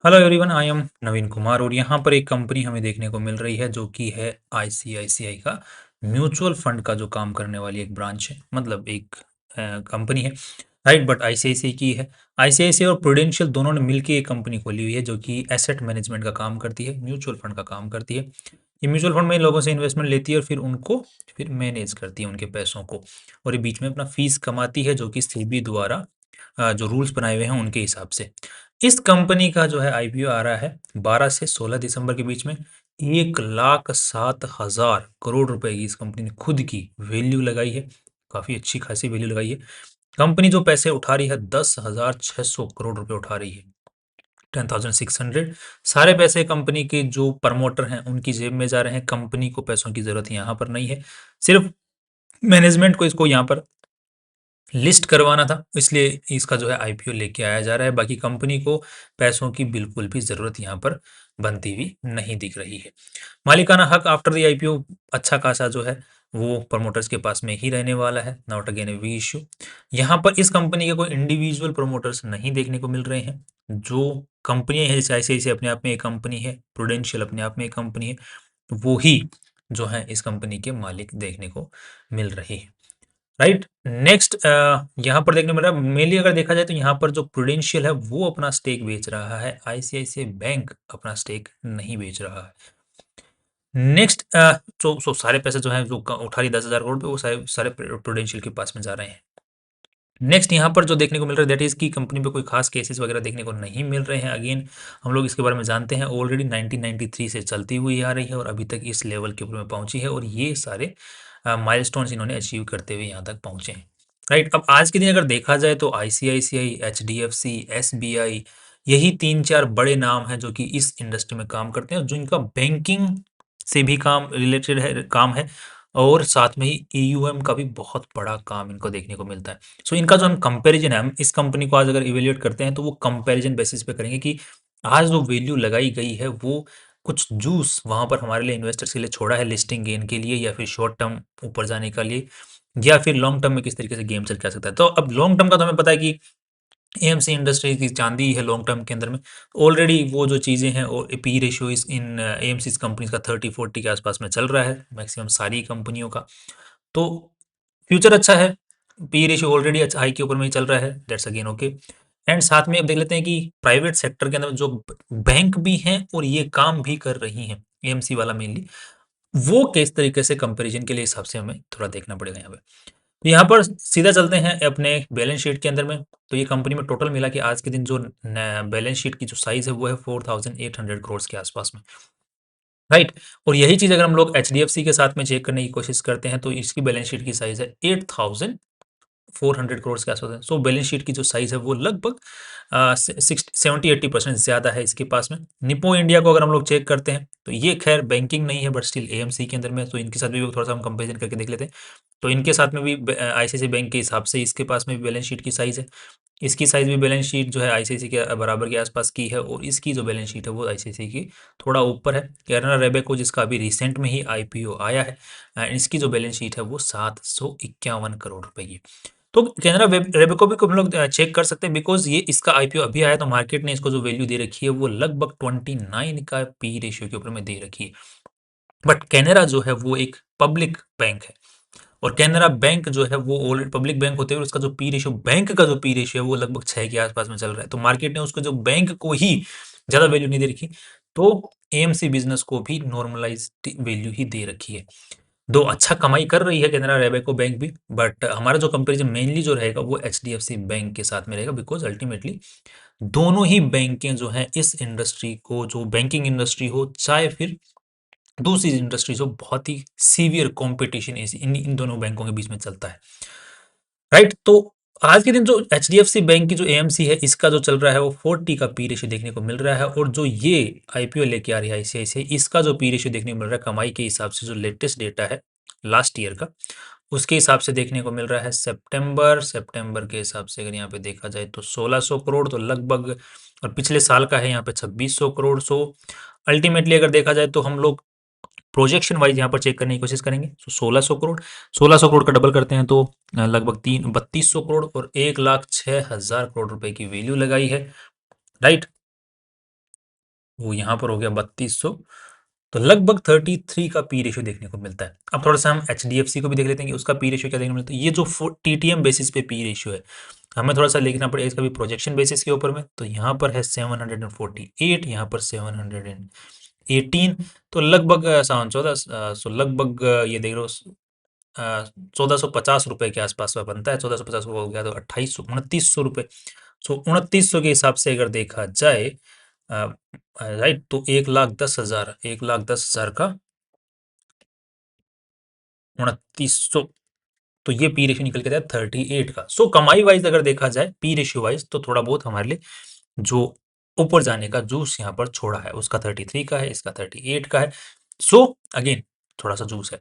Hello everyone, I am नवीन कुमार और यहाँ पर एक कंपनी हमें देखने को मिल रही है जो कि है आईसीआईसीआई का म्यूचुअल फंड का जो काम करने वाली एक ब्रांच है, मतलब एक कंपनी है। राइट, बट आईसीआईसीआई की है। आईसीआईसीआई और प्रूडेंशियल दोनों ने मिलकर एक कंपनी खोली हुई है जो कि एसेट मैनेजमेंट का काम करती है, म्यूचुअल फंड का काम करती है। ये म्यूचुअल फंड में लोगों से इन्वेस्टमेंट लेती है और फिर उनको फिर मैनेज करती है उनके पैसों को, और ये बीच में अपना फीस कमाती है जो कि सेबी द्वारा जो रूल्स बनाए हुए हैं उनके हिसाब से। इस कंपनी का जो है आईपीओ आ रहा है 12 से 16 दिसंबर के बीच में। 1,07,000 करोड़ रुपए की इस कंपनी ने खुद की वैल्यू लगाई है। काफी अच्छी खासी वैल्यू लगाई है। कंपनी जो पैसे उठा रही है 10,600 करोड़ रुपए उठा रही है। 10,600। सारे पैसे कंपनी के जो प्रमोटर हैं उनकी जेब में जा रहे हैं। कंपनी को पैसों की जरूरत यहाँ पर नहीं है, सिर्फ मैनेजमेंट को इसको यहाँ पर लिस्ट करवाना था, इसलिए इसका जो है आईपीओ लेके आया जा रहा है। बाकी कंपनी को पैसों की बिल्कुल भी ज़रूरत यहाँ पर बनती हुई नहीं दिख रही है। मालिकाना हक आफ्टर द आईपीओ अच्छा खासा जो है वो प्रमोटर्स के पास में ही रहने वाला है। Not again A V issue. यहाँ पर इस कंपनी के कोई इंडिविजुअल प्रमोटर्स नहीं देखने को मिल रहे हैं। जो कंपनी है जैसे आईसीआईसीआई अपने आप में एक कंपनी है, प्रूडेंशियल अपने आप में एक कंपनी है, वो ही जो है इस कंपनी के मालिक देखने को मिल रहे हैं। राइट, नेक्स्ट यहाँ पर देखने मिल रहा है मेनली अगर देखा जाए तो यहाँ पर जो प्रूडेंशियल है वो अपना स्टेक बेच रहा है, आईसीआईसीआई बैंक अपना स्टेक नहीं बेच रहा है। नेक्स्ट जो सारे पैसे जो है जो उठा रही 10,000 करोड़ पे वो सारे सारे प्रूडेंशियल के पास में जा रहे हैं। नेक्स्ट यहाँ पर जो देखने को मिल रहा है दैट इज की कंपनी पे कोई खास केसेस वगैरह देखने को नहीं मिल रहे हैं। अगेन हम लोग इसके बारे में जानते हैं, ऑलरेडी 1993 से चलती हुई आ रही है और अभी तक इस लेवल के ऊपर में पहुंची है और ये सारे माइलस्टोन्स इन्होंने अचीव करते हुए यहाँ तक पहुंचे हैं। राइट, अब आज के दिन अगर देखा जाए तो आईसीआईसीआई, एचडीएफसी, एसबीआई, यही 3-4 बड़े नाम हैं जो कि इस इंडस्ट्री में काम करते हैं और जिनका बैंकिंग से भी काम रिलेटेड है, काम है, और साथ में ही ईयूएम का भी बहुत बड़ा काम इनको देखने को मिलता है। सो इनका जो हम कंपैरिजन है, हम इस कंपनी को आज अगर इवेल्युएट करते हैं तो वो कंपैरिजन बेसिस पे करेंगे कि आज जो वैल्यू लगाई गई है वो कुछ जूस वहां पर हमारे लिए इन्वेस्टर्स के लिए छोड़ा है लिस्टिंग गेन के लिए, या फिर शॉर्ट टर्म ऊपर जाने के लिए, या फिर लॉन्ग टर्म में किस तरीके से गेम चल के आ सकता है। तो अब लॉन्ग टर्म का तो हमें पता है कि एएमसी इंडस्ट्री की चांदी है लॉन्ग टर्म के अंदर में। ऑलरेडी वो जो चीज़ें हैं और पी रेशियो इस इन एएमसी कंपनीज का 30-40 के आसपास में चल रहा है मैक्सिमम सारी कंपनियों का। तो फ्यूचर अच्छा है। पी रेशियो ऑलरेडी अच्छा हाई के ऊपर में ही चल रहा है, दैट्स अगेन ओके। एंड साथ में अब देख लेते हैं कि प्राइवेट सेक्टर के अंदर जो बैंक भी हैं और ये काम भी कर रही हैं, एएमसी वाला मेनली, वो किस तरीके से कंपैरिजन के लिए हिसाब से हमें थोड़ा देखना पड़ेगा यहाँ पे। तो यहाँ पर सीधा चलते हैं अपने बैलेंस शीट के अंदर में। तो ये कंपनी में टोटल मिला के आज के दिन जो बैलेंस शीट की जो साइज है वो है 4,800 करोड़ के आसपास में। राइट, और यही चीज अगर हम लोग एचडीएफसी के साथ में चेक करने की कोशिश करते हैं तो इसकी बैलेंस शीट की साइज है 8,400 करोड़ के आसपास है। सो बैलेंस शीट की जो साइज है वो लगभग 70-80% ज्यादा है इसके पास में। निपो इंडिया को अगर हम लोग चेक करते हैं तो ये खैर बैंकिंग नहीं है बट स्टिल एएमसी के अंदर में, तो इनके साथ भी थोड़ा सा हम कंपेरिजन करके देख लेते हैं। तो इनके साथ में भी आईसीआईसी बैंक के हिसाब से इसके पास में भी बैलेंस शीट की साइज है। इसकी साइज भी बैलेंस शीट जो है आईसीआईसी के बराबर के आसपास की है, और इसकी जो बैलेंस शीट है वो आईसीआईसी की थोड़ा ऊपर है। कैरना रेबेको जिसका अभी रिसेंट में ही आईपीओ आया है, इसकी जो बैलेंस शीट है वो 751 करोड़ रुपए की। तो कैनरा रेबेको भी को हम लोग चेक कर सकते हैं बिकॉज ये इसका आईपीओ अभी आया तो मार्केट ने इसको जो वैल्यू दे रखी है वो लगभग 29 का पी रेशियो के ऊपर में दे रखी है। बट कैनरा जो है वो एक पब्लिक बैंक है, और कैनरा बैंक जो है वो ऑलरेडी पब्लिक बैंक होते हुए उसका जो पी रेशियो, बैंक का जो पी रेशियो है वो लगभग 6 के आसपास में चल रहा है। तो मार्केट ने उसको जो बैंक को ही ज्यादा वैल्यू नहीं दे रखी, तो एएमसी बिजनेस को भी नॉर्मलाइज वैल्यू ही दे रखी है। दो अच्छा कमाई कर रही है कैनरा रेबेको बैंक भी, बट हमारा जो कंपैरिजन मेनली जो रहेगा वो एचडीएफसी बैंक के साथ में रहेगा बिकॉज अल्टीमेटली दोनों ही बैंकें जो हैं इस इंडस्ट्री को, जो बैंकिंग इंडस्ट्री हो चाहे फिर दूसरी इंडस्ट्रीज हो, बहुत ही सीवियर कंपटीशन इन इन दोनों बैंकों के बीच में चलता है। राइट, तो आज के दिन जो एचडीएफसी बैंक की जो एएमसी है इसका जो चल रहा है वो 40 का पी रेशियो देखने को मिल रहा है, और जो ये आईपीओ लेके आ रही है आईसीआईसीआई इसका जो पी रेशियो देखने को मिल रहा है कमाई के हिसाब से, जो लेटेस्ट डेटा है लास्ट ईयर का उसके हिसाब से देखने को मिल रहा है। सितंबर सितंबर के हिसाब से अगर यहाँ पे देखा जाए तो 1600 करोड़ तो लगभग, और पिछले साल का है यहाँ पे 2600 करोड़। सो अल्टीमेटली अगर देखा जाए तो हम लोग प्रोजेक्शन वाइज यहाँ पर चेक करने की कोशिश करेंगे। तो 1600 करोड़, 1600 करोड़ का डबल करते हैं तो लगभग 3200 करोड़ और 1,06,000 करोड़ रुपए की वैल्यू लगाई है। राइट, वो यहाँ पर हो गया 3200। तो लगभग 33 का पी रेशियो देखने को मिलता है। अब थोड़ा सा हम एचडीएफसी को भी देख लेते हैं कि उसका पी रेशियो क्या देखने को मिलता है। ये जो टीटीएम बेसिस पे पी रेशियो है, हमें थोड़ा सा देखना पड़ेगा इसका भी प्रोजेक्शन बेसिस के ऊपर में। तो यहाँ पर है 748, यहाँ पर 718, तो लगभग 714, सो लगभग ये देख लो 1450 रुपए के आसपास में बनता है। 1450 को हो गया तो 2800 2900 रुपये। सो 2900 के हिसाब से अगर देखा जाए, राइट, तो 1,10,000, 1,10,000 का 2900, तो ये पी रेशियो निकल के आया 38 का। सो कमाई वाइज अगर देखा जाए पी रेशियो वाइज, तो थोड़ा बहुत हमारे लिए जो ऊपर जाने का जूस यहाँ पर छोड़ा है, उसका 33 का है, इसका 38 का है। सो अगेन थोड़ा सा जूस है।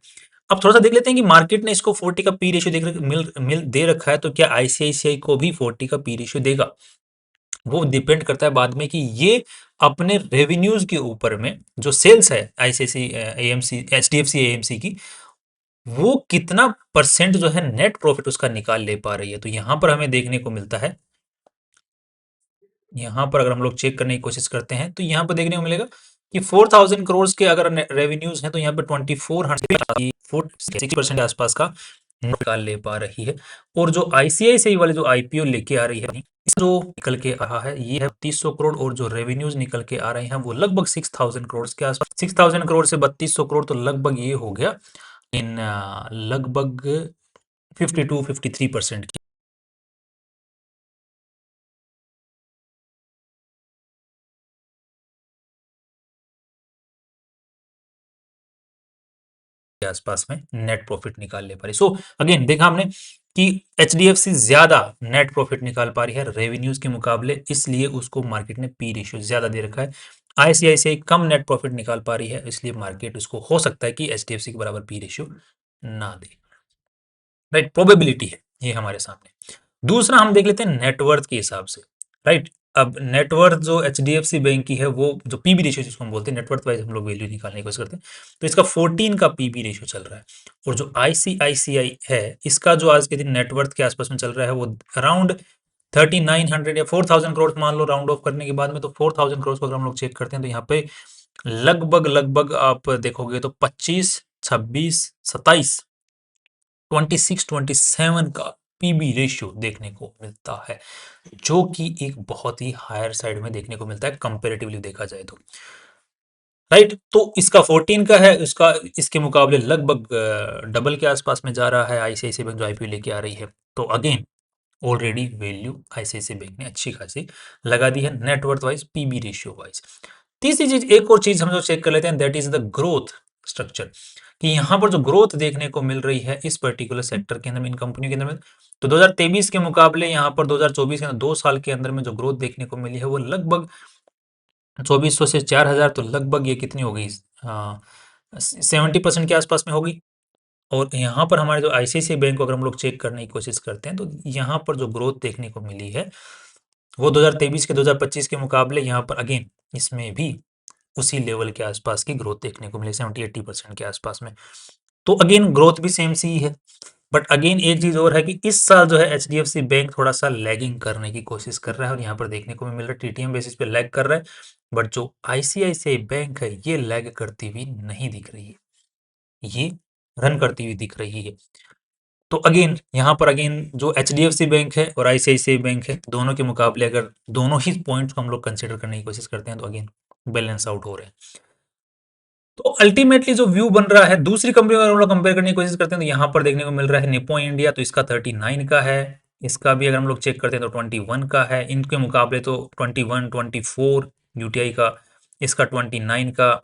अब थोड़ा सा देख लेते हैं कि मार्केट ने इसको 40 का पी रेशियो देख मिल मिल दे रखा है, तो क्या आईसीआईसीआई को भी 40 का पी रेशियो देगा? वो डिपेंड करता है बाद में कि ये अपने रेवेन्यूज के ऊपर में जो सेल्स है आईसीआईसी एएमसी एचडीएफसी एएमसी की, वो कितना परसेंट जो है नेट प्रॉफिट उसका निकाल ले पा रही है। तो यहाँ पर हमें देखने को मिलता है, यहाँ पर अगर हम लोग चेक करने की कोशिश करते हैं तो यहाँ पर देखने को मिलेगा कि 4000 करोड़ के अगर रेवेन्यूज हैं, तो यहाँ पर 2400 के आसपास का निकाल ले पा रही है। और जो आईसीआईसीआई वाले जो आईपीओ लेके आ रही है, जो निकल के आ रहा है ये है 300 करोड़, और जो रेवेन्यूज निकल के आ रहे हैं वो लगभग 6000 करोड़ के आसपास। 6000 करोड़ से 3200 करोड़, तो लगभग ये हो गया इन लगभग 52-53% के आसपास में नेट प्रॉफिट निकाल ले पा रही। सो अगेन देखा हमने कि एचडीएफसी ज्यादा नेट प्रॉफिट निकाल पा रही है रेवेन्यूज के मुकाबले, इसलिए उसको मार्केट ने पी रेशियो ज्यादा दे रखा है। आईसीआईसीआई कम नेट प्रॉफिट निकाल पा रही है, इसलिए मार्केट उसको हो सकता है कि एचडीएफसी के बराबर पी रेशियो ना दे। राइट, प्रोबेबिलिटी है ये हमारे सामने। दूसरा हम देख लेते हैं नेटवर्थ के हिसाब से। राइट, अब नेटवर्थ जो एचडीएफसी बैंक की है, वो जो पीबी रेशियो जिसको हम बोलते हैं, नेटवर्थ वाइज हम लोग वैल्यू निकालने की कोशिश करते हैं, तो इसका 14 का पीबी रेशियो चल रहा है। और जो आईसीआईसीआई है, इसका जो आज के दिन नेटवर्थ के आसपास में चल रहा है वो अराउंड 3900 या 4000 करोड़ मान लो, राउंड ऑफ करने के बाद में। तो 4000 करोड़ को अगर हम लोग चेक करते हैं, तो यहाँ पे लगभग लगभग आप देखोगे तो 25, 26, 27, 26-27 का पीबी रेशियो देखने को मिलता है, जो कि एक बहुत ही हायर साइड में देखने को मिलता है कंपेरेटिवली देखा जाए तो। राइट, तो इसका 14 का है, इसका इसके मुकाबले लगभग डबल के आसपास में जा रहा है आईसीआईसी बैंक जो आईपीओ लेके आ रही है। तो again already value ICICI bank ने अच्छी खासी लगा दी है net worth wise, PB ratio wise. तीसरी चीज, एक और चीज हम जो चेक कर लेते हैं, that is the growth structure, कि यहाँ पर जो ग्रोथ देखने को मिल रही है इस पर्टिकुलर सेक्टर के अंदर में, इन कंपनियों के अंदर में, तो 2023 के मुकाबले यहाँ पर 2024 के अंदर 2 साल के अंदर में जो ग्रोथ देखने को मिली है वो लगभग 2400 से 4000, तो लगभग ये कितनी हो गई, 70% के आसपास में होगी। और यहाँ पर हमारे जो आईसीआईसीआई बैंक को अगर हम लोग चेक करने की कोशिश करते हैं, तो यहाँ पर जो ग्रोथ देखने को मिली है वो 2023 के 2025 के मुकाबले यहाँ पर अगेन इसमें भी उसी लेवल के आसपास की ग्रोथ देखने को मिली, 70-80% के आसपास में। तो अगेन ग्रोथ भी सेम सी ही है। बट अगेन एक चीज और है कि इस साल जो है एचडीएफसी बैंक थोड़ा सा लैगिंग करने की कोशिश कर रहा है, और यहाँ पर देखने को भी मिल रहा है टीटीएम बेसिस पे लैग कर रहा है। बट जो आईसीआईसीआई बैंक है ये लैग करती हुई नहीं दिख रही है, ये रन करती हुई दिख रही है। तो अगेन यहाँ पर अगेन जो एचडीएफसी बैंक है और आईसीआईसीआई बैंक है, दोनों के मुकाबले अगर दोनों ही पॉइंट्स को हम लोग कंसिडर करने की कोशिश करते हैं, तो अगेन बैलेंस आउट हो रहे हैं। तो अल्टीमेटली जो व्यू बन रहा है दूसरी कंपनी अगर हम लोग कंपेयर करने की कोशिश करते हैं, तो यहाँ पर देखने को मिल रहा है निप्पो इंडिया, तो इसका 39 का है। इसका भी अगर हम लोग चेक करते हैं तो 21 का है। इनके मुकाबले तो 21, 24 यूटीआई का, इसका 29 का।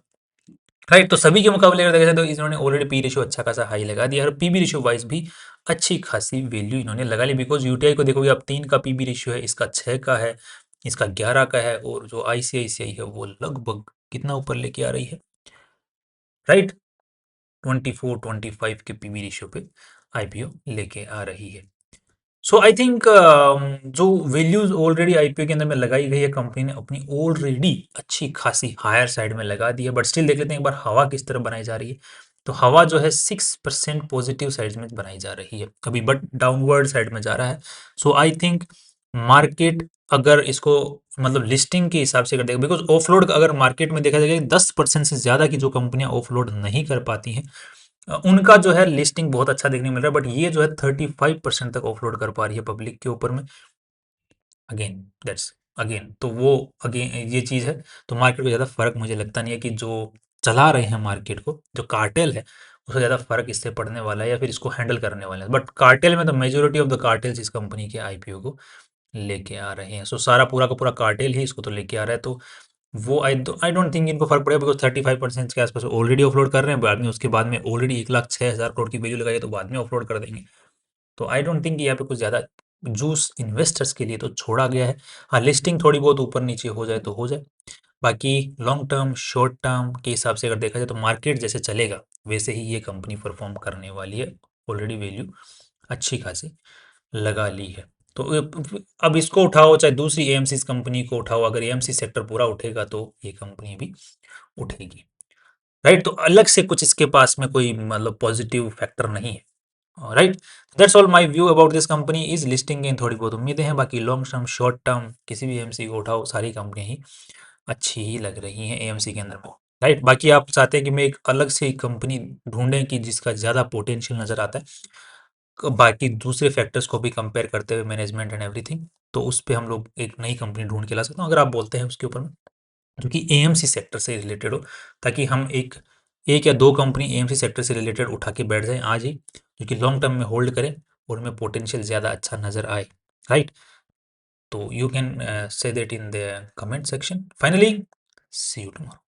राइट, तो सभी के मुकाबले अगर देखा जाए तो इन्होंने ऑलरेडी पी रेशियो अच्छा खासा हाई लगा दिया, और पीबी रेशियो वाइज भी अच्छी खासी वैल्यू इन्होंने लगा ली। बिकॉज यूटीआई को देखोगे आप 3 का पीबी रेशियो है, इसका 6 का है, इसका 11 का है, और जो आईसीआईसीआई है वो लगभग कितना ऊपर लेके आ रही है, राइट, 24-25 के पीवी रेशियो पे आईपीओ लेके आ रही है। सो आई थिंक जो वैल्यूज ऑलरेडी आईपीओ के अंदर में लगाई गई है, कंपनी ने अपनी ऑलरेडी अच्छी खासी हायर साइड में लगा दी है। बट स्टिल देख लेते हैं एक बार हवा किस तरह बनाई जा रही है। तो हवा जो है 6% पॉजिटिव साइड में बनाई जा रही है अभी, बट डाउनवर्ड साइड में जा रहा है। सो आई थिंक मार्केट अगर इसको मतलब लिस्टिंग के हिसाब से अगर देखो, बिकॉज ऑफलोड अगर मार्केट में देखा जाएगा 10% से ज़्यादा की जो कंपनियां ऑफलोड नहीं कर पाती हैं उनका जो है लिस्टिंग बहुत अच्छा देखने को मिल रहा है, बट ये जो है 35% तक ऑफलोड कर पा रही है पब्लिक के ऊपर में। अगेन दैट्स अगेन तो वो अगेन ये चीज़ है। तो मार्केट को ज़्यादा फर्क मुझे लगता नहीं है कि जो चला रहे हैं मार्केट को, जो कार्टेल है, उससे ज़्यादा फर्क इससे पड़ने वाला है या फिर इसको हैंडल करने वाले हैं। बट कार्टेल में तो मेजोरिटी ऑफ द कार्टेल्स इस कंपनी के आईपीओ को लेके आ रहे हैं। सो सारा पूरा का पूरा कार्टेल ही इसको तो लेके आ रहा है। तो वो आई डोंट थिंक इनको फर्क पड़ेगा, बिकॉज 35% के आसपास ऑलरेडी ऑफलोड कर रहे हैं, बाद में उसके बाद में ऑलरेडी 1,06,000 करोड़ की वैल्यू लगाई है, तो बाद में ऑफलोड कर देंगे। तो आई डोंट थिंक यहाँ पे कुछ ज़्यादा जूस इन्वेस्टर्स के लिए तो छोड़ा गया है। हाँ, लिस्टिंग थोड़ी बहुत ऊपर नीचे हो जाए तो हो जाए, बाकी लॉन्ग टर्म शॉर्ट टर्म के हिसाब से अगर देखा जाए तो मार्केट जैसे चलेगा वैसे ही ये कंपनी परफॉर्म करने वाली है। ऑलरेडी वैल्यू अच्छी खासी लगा ली है। तो अब इसको उठाओ चाहे दूसरी एएमसी कंपनी को उठाओ, अगर एएमसी सेक्टर पूरा उठेगा तो ये कंपनी भी उठेगी, राइट। तो अलग से कुछ इसके पास में कोई मतलब पॉजिटिव फैक्टर नहीं है, right. That's all my view about this company. Is listing की थोड़ी बहुत उम्मीदें हैं, बाकी लॉन्ग टर्म शॉर्ट टर्म किसी भी एएमसी को उठाओ सारी कंपनियां ही अच्छी ही लग रही हैं एएमसी के अंदर में, राइट। बाकी आप चाहते हैं कि मैं एक अलग से कंपनी ढूंढें कि जिसका ज़्यादा पोटेंशियल नज़र आता है, बाकी दूसरे फैक्टर्स को भी कंपेयर करते हुए मैनेजमेंट एंड एवरीथिंग, तो उस पे हम लोग एक नई कंपनी ढूंढ के ला सकते हैं अगर आप बोलते हैं उसके ऊपर में, जो कि एएमसी सेक्टर से रिलेटेड हो, ताकि हम एक एक या दो कंपनी एएमसी सेक्टर से रिलेटेड उठा के बैठ जाएं आज ही, जो कि लॉन्ग टर्म में होल्ड करें और उनमें पोटेंशियल ज़्यादा अच्छा नज़र आए, राइट। तो you can say that in the comment section. Finally see you tomorrow.